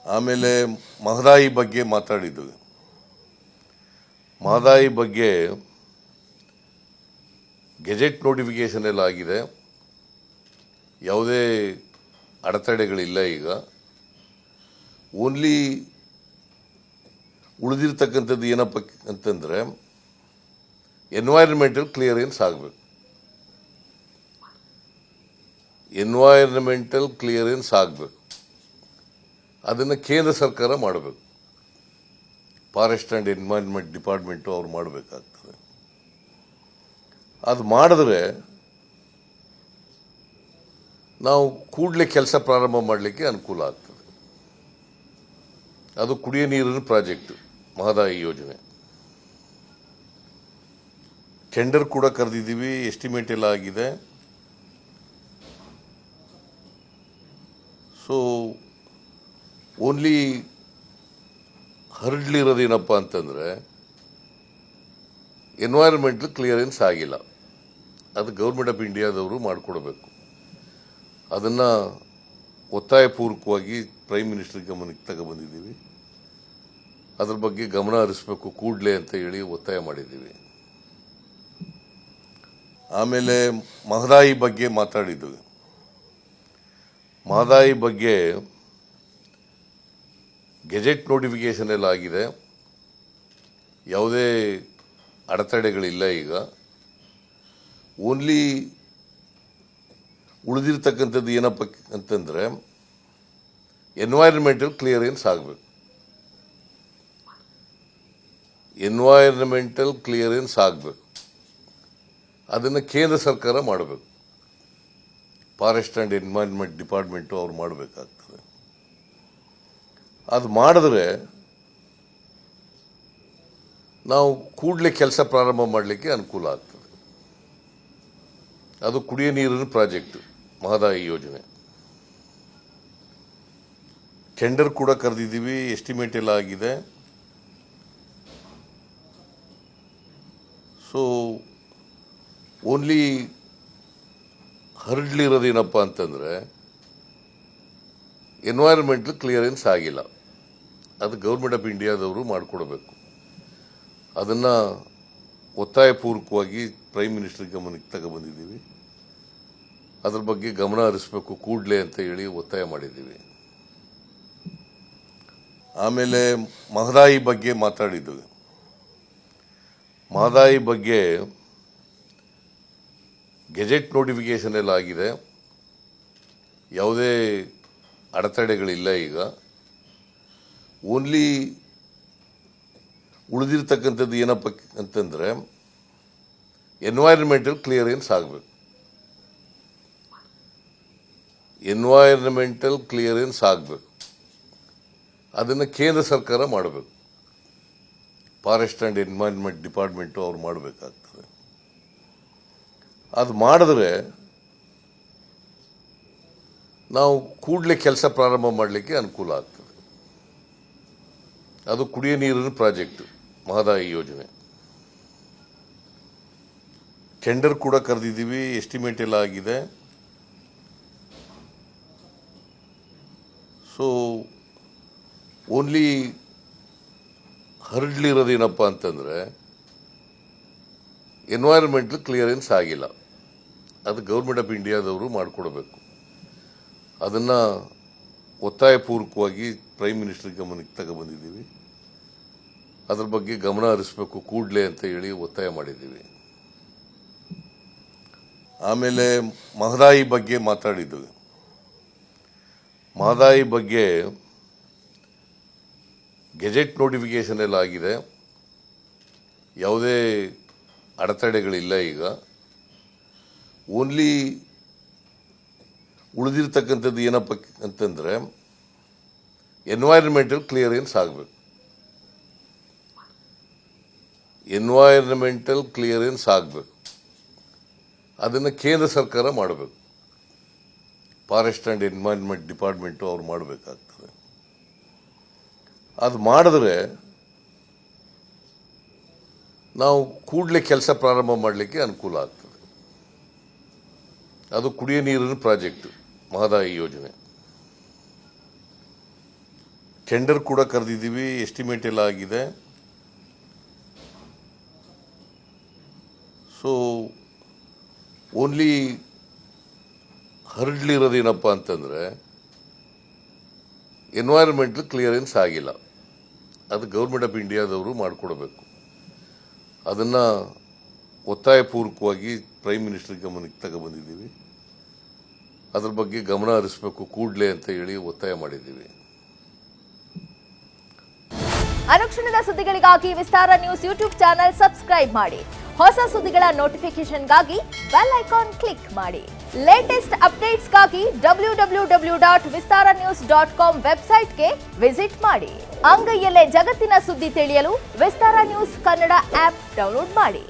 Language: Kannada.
ಆಮೇಲೆ ಮಹದಾಯಿ ಬಗ್ಗೆ ಮಾತಾಡಿದ್ವಿ. ಮಹದಾಯಿ ಬಗ್ಗೆ ಗೆಜೆಟ್ ನೋಟಿಫಿಕೇಶನ್ ಎಲ್ಲ ಆಗಿದೆ. ಯಾವುದೇ ಅಡೆತಡೆಗಳಿಲ್ಲ. ಈಗ ಓನ್ಲಿ ಉಳಿದಿರ್ತಕ್ಕಂಥದ್ದು ಏನಪ್ಪ ಅಂತಂದರೆ ಎನ್ವೈರನ್ಮೆಂಟಲ್ ಕ್ಲಿಯರೆನ್ಸ್ ಆಗಬೇಕು. ಎನ್ವೈರನ್ಮೆಂಟಲ್ ಕ್ಲಿಯರೆನ್ಸ್ ಆಗಬೇಕು. ಅದನ್ನು ಕೇಂದ್ರ ಸರ್ಕಾರ ಮಾಡಬೇಕು. ಫಾರೆಸ್ಟ್ ಆ್ಯಂಡ್ ಎನ್ವೈರನ್ಮೆಂಟ್ ಡಿಪಾರ್ಟ್ಮೆಂಟು ಅವ್ರು ಮಾಡಬೇಕಾಗ್ತದೆ. ಅದು ಮಾಡಿದ್ರೆ ನಾವು ಕೂಡಲೇ ಕೆಲಸ ಪ್ರಾರಂಭ ಮಾಡಲಿಕ್ಕೆ ಅನುಕೂಲ ಆಗ್ತದೆ. ಅದು ಕುಡಿಯ ನೀರಿನ ಪ್ರಾಜೆಕ್ಟ್ ಮಹದಾಯಿ ಯೋಜನೆ. ಟೆಂಡರ್ ಕೂಡ ಕರೆದಿದ್ದೀವಿ, ಎಸ್ಟಿಮೇಟ್ ಎಲ್ಲ ಆಗಿದೆ. ಸೊ ಓನ್ಲಿ ಹರಡ್ಲಿರೋದೇನಪ್ಪ ಅಂತಂದರೆ ಎನ್ವೈರನ್ಮೆಂಟಲ್ ಕ್ಲಿಯರೆನ್ಸ್ ಆಗಿಲ್ಲ. ಅದು ಗೌರ್ಮೆಂಟ್ ಆಫ್ ಇಂಡಿಯಾದವರು ಮಾಡಿಕೊಡ್ಬೇಕು. ಅದನ್ನು ಒತ್ತಾಯಪೂರ್ವಕವಾಗಿ ಪ್ರೈಮ್ ಮಿನಿಸ್ಟರ್ ಗಮನಕ್ಕೆ ತಗೊಬಂದಿದ್ದೀವಿ. ಅದ್ರ ಬಗ್ಗೆ ಗಮನ ಹರಿಸಬೇಕು ಕೂಡಲೇ ಅಂತ ಹೇಳಿ ಒತ್ತಾಯ ಮಾಡಿದ್ದೀವಿ. ಆಮೇಲೆ ಮಹದಾಯಿ ಬಗ್ಗೆ ಮಾತಾಡಿದ್ವಿ. ಮಹದಾಯಿ ಬಗ್ಗೆ ಗೆಜೆಟ್ ನೋಟಿಫಿಕೇಶನ್ ಎಲ್ಲ ಆಗಿದೆ. ಯಾವುದೇ ಅಡೆತಡೆಗಳಿಲ್ಲ. ಈಗ ಓನ್ಲಿ ಉಳಿದಿರ್ತಕ್ಕಂಥದ್ದು ಏನಪ್ಪ ಅಂತಂದರೆ ಎನ್ವೈರನ್ಮೆಂಟಲ್ ಕ್ಲಿಯರೆನ್ಸ್ ಆಗಬೇಕು. ಎನ್ವೈರನ್ಮೆಂಟಲ್ ಕ್ಲಿಯರೆನ್ಸ್ ಆಗಬೇಕು. ಅದನ್ನು ಕೇಂದ್ರ ಸರ್ಕಾರ ಮಾಡಬೇಕು. ಫಾರೆಸ್ಟ್ ಆ್ಯಂಡ್ ಎನ್ವೈರನ್ಮೆಂಟ್ ಡಿಪಾರ್ಟ್ಮೆಂಟು ಅವ್ರು ಮಾಡಬೇಕಾಗ್ತದೆ. ಅದು ಮಾಡಿದ್ರೆ ನಾವು ಕೂಡಲೇ ಕೆಲಸ ಪ್ರಾರಂಭ ಮಾಡಲಿಕ್ಕೆ ಅನುಕೂಲ ಆಗ್ತದೆ. ಅದು ಕುಡಿಯ ನೀರಿನ ಪ್ರಾಜೆಕ್ಟ್ ಮಹದಾಯಿ ಯೋಜನೆ. ಟೆಂಡರ್ ಕೂಡ ಕರೆದಿದ್ದೀವಿ, ಎಸ್ಟಿಮೇಟ್ ಎಲ್ಲ ಆಗಿದೆ. ಸೊ ಓನ್ಲಿ ಹರಡ್ಲಿರೋದೇನಪ್ಪ ಅಂತಂದರೆ ಎನ್ವೈರನ್ಮೆಂಟಲ್ ಕ್ಲಿಯರೆನ್ಸ್ ಆಗಿಲ್ಲ. ಅದು ಗೌರ್ಮೆಂಟ್ ಆಫ್ ಇಂಡಿಯಾದವರು ಮಾಡಿಕೊಡ್ಬೇಕು. ಅದನ್ನು ಒತ್ತಾಯಪೂರ್ವಕವಾಗಿ ಪ್ರೈಮ್ ಮಿನಿಸ್ಟರ್ ಗಮನಕ್ಕೆ ತಗೊಬಂದಿದ್ದೀವಿ. ಅದ್ರ ಬಗ್ಗೆ ಗಮನ ಹರಿಸಬೇಕು ಕೂಡಲೇ ಅಂತ ಹೇಳಿ ಒತ್ತಾಯ ಮಾಡಿದ್ದೀವಿ. ಆಮೇಲೆ ಮಹದಾಯಿ ಬಗ್ಗೆ ಮಾತಾಡಿದ್ವಿ. ಮಹದಾಯಿ ಬಗ್ಗೆ ಗೆಜೆಟ್ ನೋಟಿಫಿಕೇಶನ್ ಎಲ್ಲ ಆಗಿದೆ. ಯಾವುದೇ ಅಡೆತಡೆಗಳಿಲ್ಲ. ಈಗ ಓನ್ಲಿ ಉಳಿದಿರ್ತಕ್ಕಂಥದ್ದು ಏನಪ್ಪ ಅಂತಂದರೆ ಎನ್ವೈರನ್ಮೆಂಟಲ್ ಕ್ಲಿಯರೆನ್ಸ್ ಆಗಬೇಕು. ಎನ್ವೈರನ್ಮೆಂಟಲ್ ಕ್ಲಿಯರೆನ್ಸ್ ಆಗಬೇಕು. ಅದನ್ನು ಕೇಂದ್ರ ಸರ್ಕಾರ ಮಾಡಬೇಕು. ಫಾರೆಸ್ಟ್ ಆ್ಯಂಡ್ ಎನ್ವೈರನ್ಮೆಂಟ್ ಡಿಪಾರ್ಟ್ಮೆಂಟು ಅವ್ರು ಮಾಡಬೇಕಾಗ್ತದೆ. ಅದು ಮಾಡಿದ್ರೆ ನಾವು ಕೂಡಲೇ ಕೆಲಸ ಪ್ರಾರಂಭ ಮಾಡಲಿಕ್ಕೆ ಅನುಕೂಲ ಆಗ್ತದೆ. ಅದು ಕುಡಿಯ ನೀರಿನ ಪ್ರಾಜೆಕ್ಟ್ ಮಹದಾಯಿ ಯೋಜನೆ. ಟೆಂಡರ್ ಕೂಡ ಕರೆದಿದ್ದೀವಿ, ಎಸ್ಟಿಮೇಟ್ ಎಲ್ಲ ಆಗಿದೆ. ಸೊ ಓನ್ಲಿ ಹರಡ್ಲಿರೋದೇನಪ್ಪ ಅಂತಂದರೆ ಎನ್ವೈರನ್ಮೆಂಟಲ್ ಕ್ಲಿಯರೆನ್ಸ್ ಆಗಿಲ್ಲ. ಅದು ಗೌರ್ಮೆಂಟ್ ಆಫ್ ಇಂಡಿಯಾದವರು ಮಾಡಿಕೊಡ್ಬೇಕು. ಅದನ್ನು ಒತ್ತಾಯಪೂರ್ವಕವಾಗಿ ಪ್ರೈಮ್ ಮಿನಿಸ್ಟರ್ ಗಮನಕ್ಕೆ ತಗೊಬಂದಿದ್ದೀವಿ. ಅದ್ರ ಬಗ್ಗೆ ಗಮನ ಹರಿಸಬೇಕು ಕೂಡಲೇ ಅಂತ ಹೇಳಿ ಒತ್ತಾಯ ಮಾಡಿದ್ದೀವಿ. ಆಮೇಲೆ ಮಹದಾಯಿ ಬಗ್ಗೆ ಮಾತಾಡಿದ್ವಿ. ಮಹದಾಯಿ ಬಗ್ಗೆ ಗೆಜೆಟ್ ನೋಟಿಫಿಕೇಶನ್ ಎಲ್ಲ ಆಗಿದೆ. ಯಾವುದೇ ಅಡೆತಡೆಗಳಿಲ್ಲ. ಈಗ ಓನ್ಲಿ ಉಳಿದಿರ್ತಕ್ಕಂಥದ್ದು ಏನಪ್ಪ ಅಂತಂದರೆ ಎನ್ವೈರನ್ಮೆಂಟಲ್ ಕ್ಲಿಯರೆನ್ಸ್ ಆಗಬೇಕು. ಎನ್ವೈರನ್ಮೆಂಟಲ್ ಕ್ಲಿಯರೆನ್ಸ್ ಆಗಬೇಕು. ಅದನ್ನು ಕೇಂದ್ರ ಸರ್ಕಾರ ಮಾಡಬೇಕು. ಫಾರೆಸ್ಟ್ ಆ್ಯಂಡ್ ಎನ್ವೈರನ್ಮೆಂಟ್ ಡಿಪಾರ್ಟ್ಮೆಂಟು ಅವ್ರು ಮಾಡಬೇಕಾಗ್ತದೆ. ಅದು ಮಾಡಿದ್ರೆ ನಾವು ಕೂಡಲೇ ಕೆಲಸ ಪ್ರಾರಂಭ ಮಾಡಲಿಕ್ಕೆ ಅನುಕೂಲ ಆಗ್ತದೆ. ಅದು ಕುಡಿಯ ನೀರಿನ ಪ್ರಾಜೆಕ್ಟ್ ಮಹದಾಯಿ ಯೋಜನೆ. ಟೆಂಡರ್ ಕೂಡ ಕರೆದಿದ್ದೀವಿ, ಎಸ್ಟಿಮೇಟ್ ಎಲ್ಲ ಆಗಿದೆ. ಸೊ ಓನ್ಲಿ ಹರಡ್ಲಿರೋದೇನಪ್ಪ ಅಂತಂದರೆ ಎನ್ವೈರನ್ಮೆಂಟಲ್ ಕ್ಲಿಯರೆನ್ಸ್ ಆಗಿಲ್ಲ. ಅದು ಗೌರ್ಮೆಂಟ್ ಆಫ್ ಇಂಡಿಯಾದವರು ಮಾಡಿಕೊಡ್ಬೇಕು. ಅದನ್ನು ಒತ್ತಾಯಪೂರ್ವಕವಾಗಿ ಪ್ರೈಮ್ ಮಿನಿಸ್ಟರ್ ಗಮನಕ್ಕೆ ತಗೊಬಂದಿದ್ದೀವಿ. ಅದ್ರ ಬಗ್ಗೆ ಗಮನ ಹರಿಸಬೇಕು ಕೂಡಲೇ ಅಂತ ಹೇಳಿ ಒತ್ತಾಯ ಮಾಡಿದ್ದೀವಿ. ಅನುಕ್ಷಣದ ಸುದ್ದಿಗಳಿಗಾಗಿ ವಿಸ್ತಾರ ನ್ಯೂಸ್ ಯೂಟ್ಯೂಬ್ ಚಾನೆಲ್ ಸಬ್ಸ್ಕ್ರೈಬ್ ಮಾಡಿ. ಹೊಸ ಸುದ್ದಿಗಳ ನೋಟಿಫಿಕೇಶನ್ಗಾಗಿ ಬೆಲ್ ಐಕಾನ್ ಕ್ಲಿಕ್ ಮಾಡಿ. ಲೇಟೆಸ್ಟ್ ಅಪ್ಡೇಟ್ಸ್ಗಾಗಿ www.vistaranews.com ವೆಬ್ಸೈಟ್ಗೆ ವಿಸಿಟ್ ಮಾಡಿ. ಅಂಗೈಯಲ್ಲೇ ಜಗತ್ತಿನ ಸುದ್ದಿ ತಿಳಿಯಲು ವಿಸ್ತಾರ ನ್ಯೂಸ್ ಕನ್ನಡ ಆಪ್ ಡೌನ್ಲೋಡ್ ಮಾಡಿ.